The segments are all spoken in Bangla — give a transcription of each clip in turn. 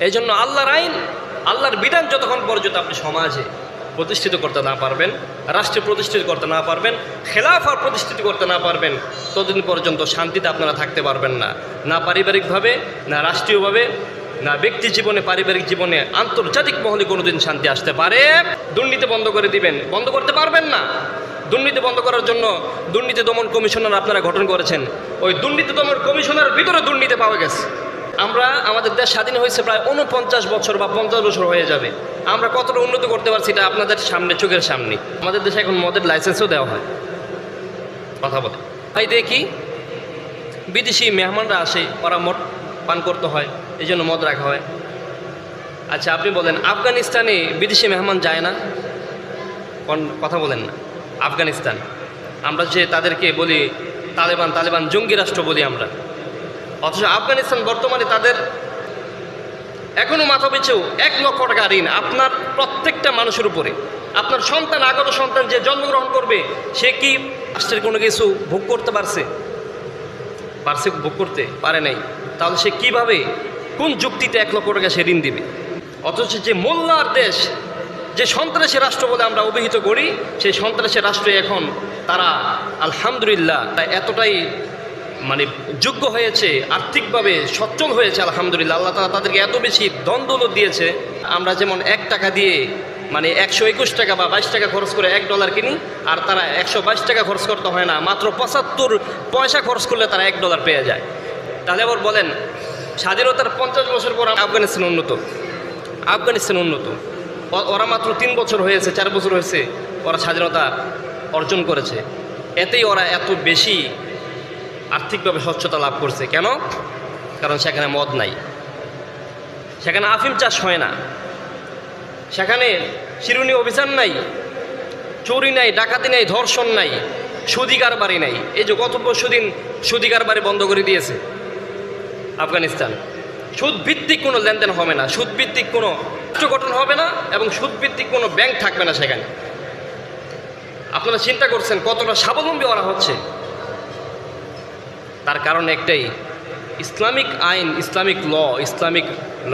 এই জন্য আল্লাহর আইন, আল্লাহর বিধান যতক্ষণ পর্যন্ত আপনি সমাজে প্রতিষ্ঠিত করতে না পারবেন, রাষ্ট্রে প্রতিষ্ঠিত করতে না পারবেন, খেলাফা প্রতিষ্ঠিত করতে না পারবেন, ততদিন পর্যন্ত শান্তিতে আপনারা থাকতে পারবেন না। না পারিবারিকভাবে, না রাষ্ট্রীয়ভাবে, না ব্যক্তি জীবনে, পারিবারিক জীবনে, আন্তর্জাতিক মহলে কোনোদিন শান্তি আসতে পারে। দুর্নীতি বন্ধ করে দিবেন, বন্ধ করতে পারবেন না। দুর্নীতি বন্ধ করার জন্য দুর্নীতি দমন কমিশনার আপনারা গঠন করেছেন। ওই দুর্নীতি দমন কমিশনার ভিতরে দুর্নীতি পাওয়া গেছে। আমরা, আমাদের দেশ স্বাধীন হয়েছে প্রায় 49 বছর বা 50 বছর হয়ে যাবে। আমরা কতটা উন্নত করতে পারছি এটা আপনাদের সামনে, চোখের সামনে। আমাদের দেশে এখন মদের লাইসেন্সও দেওয়া হয়। কথা বলে ভাই, দেখি বিদেশি মেহমানরা আসে, ওরা মদ পান করতে হয়, এই জন্য মদ রাখা হয়। আচ্ছা আপনি বলেন, আফগানিস্তানে বিদেশি মেহমান যায় না? কথা বলেন না। আফগানিস্তান, আমরা যে তাদেরকে বলি তালেবান, তালেবান জঙ্গি রাষ্ট্র বলি আমরা, অথচ আফগানিস্তান বর্তমানে তাদের এখনও মাথা পিছু 1 লক্ষ টাকা ঋণ আপনার প্রত্যেকটা মানুষের উপরে। আপনার সন্তান, আগত সন্তান যে জন্মগ্রহণ করবে, সে কি রাষ্ট্রের কোনো কিছু ভোগ করতে পারছে? ভোগ করতে পারে নাই। তাহলে সে কিভাবে, কোন যুক্তিতে 1 লক্ষ টাকা সে ঋণ দিবে? অথচ যে মোল্লার দেশ, যে সন্ত্রাসী রাষ্ট্র বলে আমরা অভিহিত করি, সেই সন্ত্রাসী রাষ্ট্রে এখন তারা আলহামদুলিল্লাহ এতটাই যোগ্য হয়েছে, আর্থিকভাবে সচ্ছল হয়েছে আলহামদুলিল্লাহ। আল্লাহ তাআলা তাদেরকে এত বেশি ধন দৌলত দিয়েছে। আমরা যেমন 1 টাকা দিয়ে 121 টাকা বা 22 টাকা খরচ করে $1 কিনি, আর তারা 122 টাকা খরচ করতে হয় না, মাত্র 75 পয়সা খরচ করলে তারা $1 পেয়ে যায়। তাহলে আবার বলেন, স্বাধীনতার 50 বছর পর আফগানিস্তান উন্নত? আফগানিস্তান উন্নত? ওরা মাত্র 3 বছর হয়েছে, 4 বছর হয়েছে ওরা স্বাধীনতা অর্জন করেছে। এতেই ওরা এত বেশি আর্থিকভাবে স্বচ্ছতা লাভ করছে। কেন? কারণ সেখানে মদ নাই, সেখানে আফিম চাষ হয় না, সেখানে শিরুনি অভিযান নাই, চুরি নাই, ডাকাতি নাই, ধর্ষণ নাই, সুদি কারবারি নাই। এই যে গত পরশুদিন সুদি কারবারি বন্ধ করে দিয়েছে আফগানিস্তান। সুদভিত্তিক কোনো লেনদেন হবে না, সুদভিত্তিক কোনো রাষ্ট্র গঠন হবে না, এবং সুদভিত্তিক কোনো ব্যাংক থাকবে না সেখানে। আপনারা চিন্তা করছেন কতটা স্বাবলম্বী ওরা হচ্ছে? তার কারণ একটাই, ইসলামিক আইন, ইসলামিক ল, ইসলামিক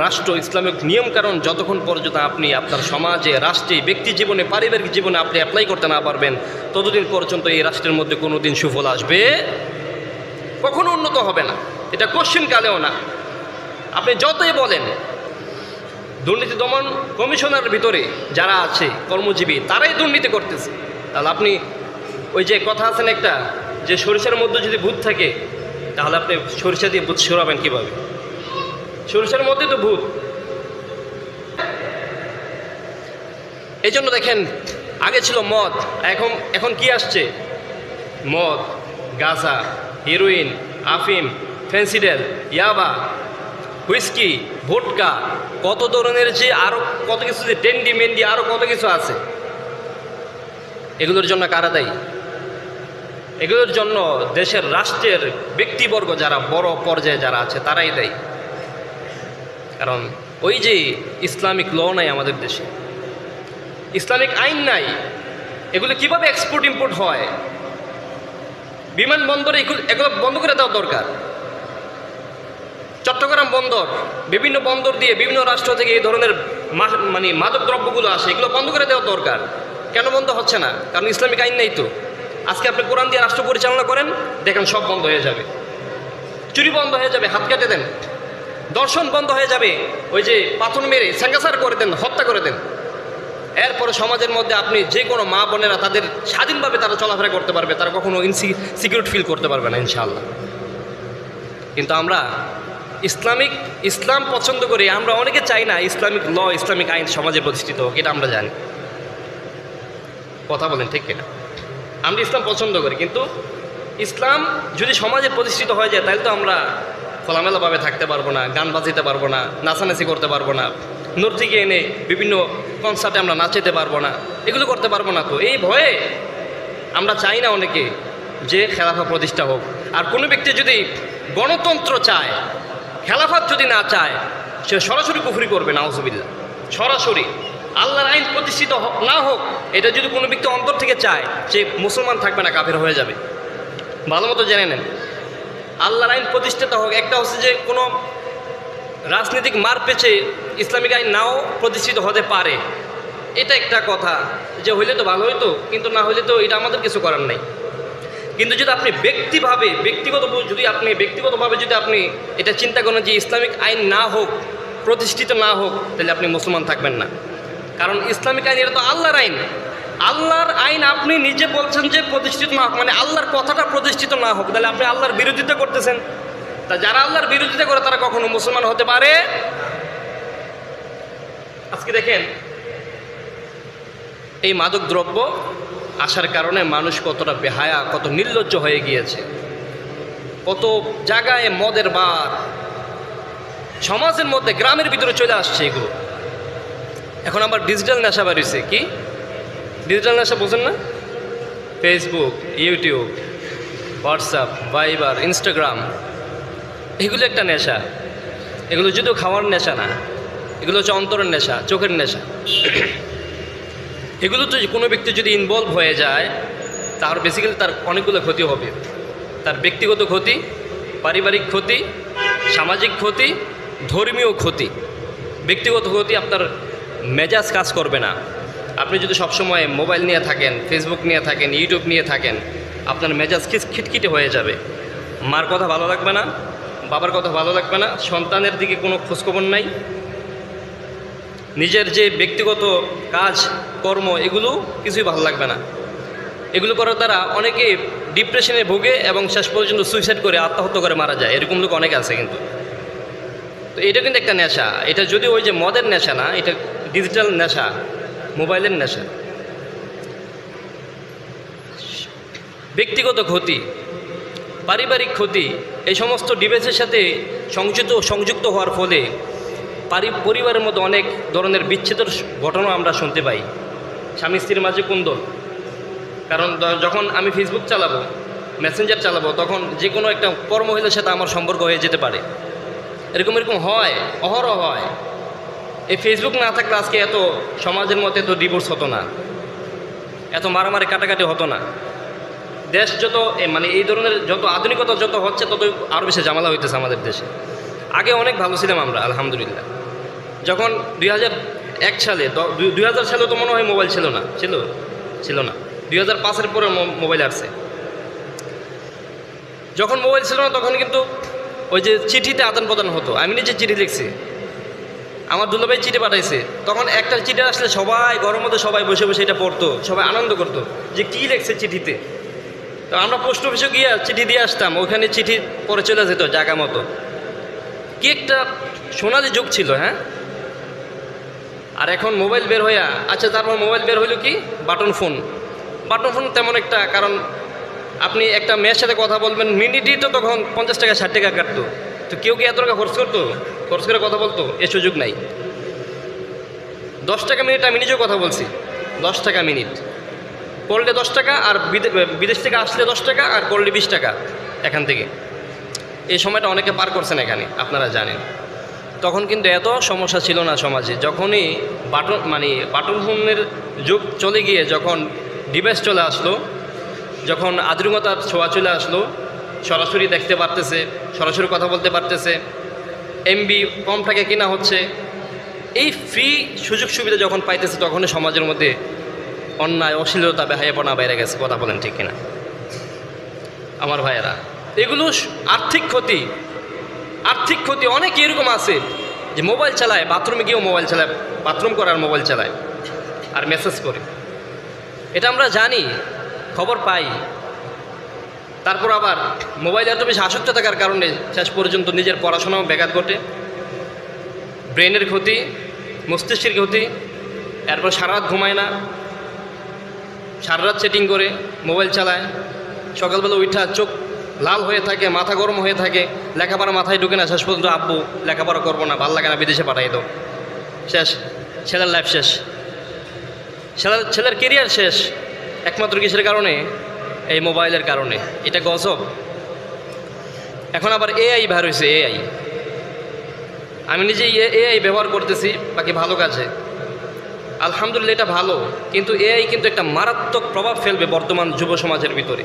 রাষ্ট্র, ইসলামিক নিয়মকানুন যতক্ষণ পর্যন্ত আপনি আপনার সমাজে, রাষ্ট্রে, ব্যক্তি জীবনে, পারিবারিক জীবনে আপনি অ্যাপ্লাই করতে না পারবেন, ততদিন পর্যন্ত এই রাষ্ট্রের মধ্যে কোনো দিন সুফল আসবে, কখনো উন্নত হবে না। এটা কোশ্চিন কালেও না। আপনি যতই বলেন, দুর্নীতি দমন কমিশনের ভিতরে যারা আছে কর্মজীবী, তারাই দুর্নীতি করতেছে। তাহলে আপনি ওই যে কথা আছেন একটা, যে সরিষার মধ্যে যদি ভূত থাকে, তাহলে আপনি সরিষা দিয়ে ভূত সরাবেন কীভাবে? সরিষার মধ্যে তো ভূত। এই জন্য দেখেন, আগে ছিল মদ, এখন কি আসছে? মদ, গাঁজা, হিরোইন, আফিম, ফেন্সিডেল, ইয়াবা, হুইস্কি, ভোটকা, কত ধরনের যে আরও কত কিছু, যে টেন্ডি মেন্ডি, আরও কত কিছু আছে। এগুলোর জন্য কারা দায়ী? এগুলোর জন্য দেশের, রাষ্ট্রের ব্যক্তিবর্গ যারা বড় পর্যায়ে যারা আছে তারাই দায়ী। কারণ ওই যে ইসলামিক ল নাই আমাদের দেশে, ইসলামিক আইন নাই। এগুলো কিভাবে এক্সপোর্ট ইম্পোর্ট হয়? বিমানবন্দরে এগুলো বন্ধ করে দেওয়া দরকার। চট্টগ্রাম বন্দর, বিভিন্ন বন্দর দিয়ে বিভিন্ন রাষ্ট্র থেকে এই ধরনের মাদক দ্রব্যগুলো আসে, এগুলো বন্ধ করে দেওয়া দরকার। কেন বন্ধ হচ্ছে না? কারণ ইসলামিক আইন নেই তো। আজকে আপনি কোরআন দিয়ে রাষ্ট্র পরিচালনা করেন, দেখেন সব বন্ধ হয়ে যাবে। চুরি বন্ধ হয়ে যাবে, হাত কেটে দেন। দর্শন বন্ধ হয়ে যাবে, ওই যে পাথর মেরে স্যাঙ্গাসার করে দেন, হত্যা করে দেন। এরপরে সমাজের মধ্যে আপনি যে কোনো মা বোনেরা তাদের স্বাধীনভাবে তারা চলাফেরা করতে পারবে, তারা কখনো সিকিউরিটি ফিল করতে পারবে না ইনশাআল্লাহ। কিন্তু আমরা ইসলাম পছন্দ করি, আমরা অনেকে চাই না ইসলামিক ল, ইসলামিক আইন সমাজে প্রতিষ্ঠিত হোক। এটা আমরা জানি। কথা বলেন ঠিক কিনা? আমরা ইসলাম পছন্দ করি, কিন্তু ইসলাম যদি সমাজে প্রতিষ্ঠিত হয়ে যায়, তাহলে তো আমরা খোলামেলাভাবে থাকতে পারবো না, গান বাজাতে পারবো না, নাচানাচি করতে পারবো না, নর্তকী এনে বিভিন্ন কনসার্টে আমরা নাচতে পারবো না, এগুলো করতে পারবো না। তো এই ভয়ে আমরা চাই না অনেকে যে খেলাফা প্রতিষ্ঠা হোক। আর কোনো ব্যক্তি যদি গণতন্ত্র চায়, খেলাফত যদি না চায়, সে সরাসরি কুফরি করবে, নাউজুবিল্লাহ। সরাসরি আল্লাহর আইন প্রতিষ্ঠিত না হোক, এটা যদি কোনো ব্যক্তি অন্তর থেকে চায়, সে মুসলমান থাকবে না, কাফের হয়ে যাবে। ভালো মতো জেনে নেন, আল্লাহর আইন প্রতিষ্ঠিত হোক। একটা হচ্ছে যে কোনো রাজনৈতিক মার পেছে ইসলামিক আইন নাও প্রতিষ্ঠিত হতে পারে, এটা একটা কথা, যে হইলে তো ভালো হইতো, কিন্তু না হইলে তো এটা আমাদের কিছু করার নাই। কিন্তু যদি আপনি ব্যক্তিগতভাবে যদি আপনি এটা চিন্তা করেন যে ইসলামিক আইন না হোক, প্রতিষ্ঠিত না হোক, তাহলে আপনি মুসলমান থাকবেন না। কারণ ইসলামিক আইন এটা তো আল্লাহর আইন। আল্লাহর আইন আপনি নিজে বলছেন যে প্রতিষ্ঠিত না হোক, মানে আল্লাহর কথাটা প্রতিষ্ঠিত না হোক, তাহলে আপনি আল্লাহর বিরোধিতা করতেছেন। তা যারা আল্লাহর বিরোধিতা করে তারা কখনো মুসলমান হতে পারে? আজকে দেখেন এই মাদক দ্রব্য আসার কারণে মানুষ কতটা বেহায়া, কত নির্লজ্জ হয়ে গিয়েছে। কত জায়গায় মদের বার, সমাজের মধ্যে গ্রামের ভিতরে চলে আসছে এগুলো। এখন আবার ডিজিটাল নেশা বাড়িয়েছে। কি ডিজিটাল নেশা বোঝেন না? ফেসবুক, ইউটিউব, হোয়াটসঅ্যাপ, ভাইবার, ইনস্টাগ্রাম, এগুলো একটা নেশা। এগুলো যদিও খাওয়ার নেশা না, এগুলো হচ্ছে অন্তরের নেশা, চোখের নেশা। এগুলো তো কোনো ব্যক্তি যদি ইনভলভ হয়ে যায়, তার বেসিক্যালি তার অনেকগুলো ক্ষতি হবে। তার ব্যক্তিগত ক্ষতি, পারিবারিক ক্ষতি, সামাজিক ক্ষতি, ধর্মীয় ক্ষতি। ব্যক্তিগত ক্ষতি, আপনার মেজাজ কাজ করবে না। আপনি যদি সবসময় মোবাইল নিয়ে থাকেন, ফেসবুক নিয়ে থাকেন, ইউটিউব নিয়ে থাকেন, আপনার মেজাজ খিটখিটে হয়ে যাবে। মার কথা ভালো লাগবে না, বাবার কথা ভালো লাগবে না, সন্তানের দিকে কোনো খোঁজখবর নাই, নিজের যে ব্যক্তিগত কাজ কর্ম এগুলো কিছুই ভালো লাগবে না। এগুলো করার দ্বারা অনেকে ডিপ্রেশনে ভোগে এবং শেষ পর্যন্ত সুইসাইড করে, আত্মহত্যা করে মারা যায়। এরকম লোক অনেক আছে কিন্তু। তো এটা কিন্তু একটা নেশা। এটা যদি ওই যে মদের নেশা না, এটা ডিজিটাল নেশা, মোবাইলের নেশা। ব্যক্তিগত ক্ষতি, পারিবারিক ক্ষতি, এই সমস্ত ডিভাইসের সাথে সংযুক্ত হওয়ার ফলে পরিবারের মধ্যে অনেক ধরনের বিচ্ছেদের ঘটনা আমরা শুনতে পাই। স্বামী স্ত্রীর মাঝে কুন্দল। কারণ যখন আমি ফেসবুক চালাবো, মেসেঞ্জার চালাবো, তখন যে কোনো একটা মহিলার সাথে আমার সম্পর্ক হয়ে যেতে পারে। এরকম হয়, অহরহ হয়। এই ফেসবুক না থাকলে আজকে এত সমাজের মধ্যে এত ডিভোর্স হতো না, এত মারামারি কাটাকাটি হতো না। দেশ যত মানে এই ধরনের যত আধুনিকতা যত হচ্ছে, তত আরও বেশি ঝামেলা হইতেছে আমাদের দেশে। আগে অনেক ভালো ছিলাম আমরা, আলহামদুলিল্লাহ। যখন 2001 সালে, 2000 সালে তো মনে হয় মোবাইল ছিল না, ছিল না। 2005-এর পরে মোবাইল আসছে। যখন মোবাইল ছিল না তখন কিন্তু ওই যে চিঠিতে আদান প্রদান হতো। আমি নিজে চিঠি লিখছি, আমার দুলাভাই চিঠি পাঠাইছে। তখন একটা চিঠি আসলে সবাই ঘরের মধ্যে সবাই বসে বসে এটা পড়তো, সবাই আনন্দ করতো যে কী লিখছে চিঠিতে। তো আমরা পোস্ট অফিসে গিয়ে চিঠি দিয়ে আসতাম, ওখানে চিঠি পরে চলে যেত জায়গা মতো। কি একটা সোনালি যুগ ছিল, হ্যাঁ। আর এখন মোবাইল বের হইয়া, আচ্ছা তারপর মোবাইল বের হইল কি বাটন ফোন তেমন একটা। কারণ আপনি একটা মেয়ের সাথে কথা বলবেন, মিনিটই তো তখন 50 টাকা 60 টাকা কাটতো। তো কেউ কি এত টাকা খরচ করে কথা বলতো? এ সুযোগ নাই। 10 টাকা মিনিট, আমি নিজেও কথা বলছি, 10 টাকা মিনিট। করলে 10 টাকা, আর বিদেশ থেকে আসলে 10 টাকা, আর করলে 20 টাকা এখান থেকে। এই সময়টা অনেকে পার করছেন এখানে, আপনারা জানেন। তখন কিন্তু এত সমস্যা ছিল না সমাজে। যখনই বাটন ফোনের যুগ চলে গিয়ে, যখন ডিভাইস চলে আসলো, যখন আধুনিকতার ছোঁয়া চলে আসলো, সরাসরি দেখতে পারতেছে, সরাসরি কথা বলতে পারতেছে, এমবি কম টাকা কিনা হচ্ছে, এই ফ্রি সুযোগ সুবিধা যখন পাইতেছে, তখনই সমাজের মধ্যে অন্যায়, অশ্লীলতা, বেহায়াপনা বেড়ে গেছে। কথা বলেন ঠিক কিনা আমার ভাইয়েরা? এগুলো আর্থিক ক্ষতি অনেক এরকম আছে যে মোবাইল চালায়, বাথরুমে গিয়েও মোবাইল চালায়, বাথরুম করে আর মোবাইল চালায় আর মেসেজ করে। এটা আমরা জানি, খবর পাই। তারপর আবার মোবাইল এত বেশি আসক্ত থাকার কারণে শেষ পর্যন্ত নিজের পড়াশোনাও ব্যাঘাত ঘটে, ব্রেনের ক্ষতি, মস্তিষ্কের ক্ষতি। এরপর সারা রাত ঘুমায় না, সারা রাত সেটিং করে মোবাইল চালায়, সকালবেলা উঠা চোখ লাল হয়ে থাকে, মাথা গরম হয়ে থাকে, লেখাপড়া মাথায় ঢুকে না। শেষ পর্যন্ত আব্বু লেখাপড়া করবো না, ভালো লাগে না, বিদেশে পাঠাই দাও। শেষ, ছেলের লাইফ শেষ, ছেলের কেরিয়ার শেষ। একমাত্র কিসের কারণে? এই মোবাইলের কারণে। এটা গজব। এখন আবার এআই বের হয়েছে। আমি নিজে এআই ব্যবহার করতেছি, বাকি ভালো কাজে, আলহামদুলিল্লাহ, এটা ভালো। কিন্তু এআই কিন্তু একটা মারাত্মক প্রভাব ফেলবে বর্তমান যুব সমাজের ভিতরে।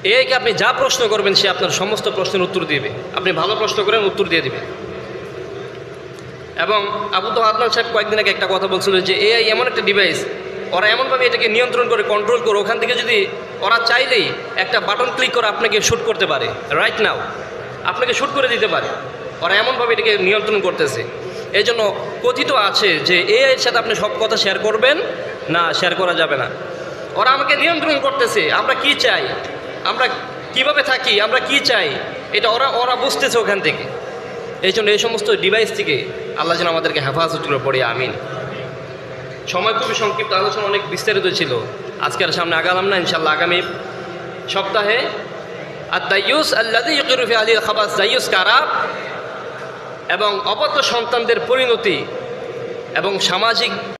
এআইকে আপনি যা প্রশ্ন করবেন সে আপনার সমস্ত প্রশ্নের উত্তর দিবে। আপনি ভালো প্রশ্ন করেন, উত্তর দিয়ে দিবে। এবং আবু তো আদনান সাহেব কয়েকদিন আগে একটা কথা বলছিল যে এআই এমন একটা ডিভাইস, ওরা এমনভাবে এটাকে নিয়ন্ত্রণ করে, কন্ট্রোল করে, ওখান থেকে যদি ওরা চাইলেই একটা বাটন ক্লিক করে আপনাকে শ্যুট করতে পারে, রাইট নাও আপনাকে শ্যুট করে দিতে পারে। ওরা এমনভাবে এটাকে নিয়ন্ত্রণ করতেছে। এই জন্য কথিত আছে যে এআইয়ের সাথে আপনি সব কথা শেয়ার করবেন না, শেয়ার করা যাবে না। ওরা আমাকে নিয়ন্ত্রণ করতেছে, আমরা কি চাই, আমরা কিভাবে থাকি, আমরা কি চাই, এটা ওরা বুঝতেছে ওখান থেকে। এই জন্য এই সমস্ত ডিভাইস থেকে আল্লাহ যেন আমাদেরকে হেফাজত করে পড়ে, আমিন। সময় খুবই সংক্ষিপ্ত, আলোচনা অনেক বিস্তারিত ছিল, আজকে আর সামনে আগালাম না। ইনশাল্লাহ আগামী সপ্তাহে আদ-দায়্যুস আল্লাযী ইউকিরু ফি আহলিল খাবাস, দায়্যুস কারা এবং অপত্য সন্তানদের পরিণতি এবং সামাজিক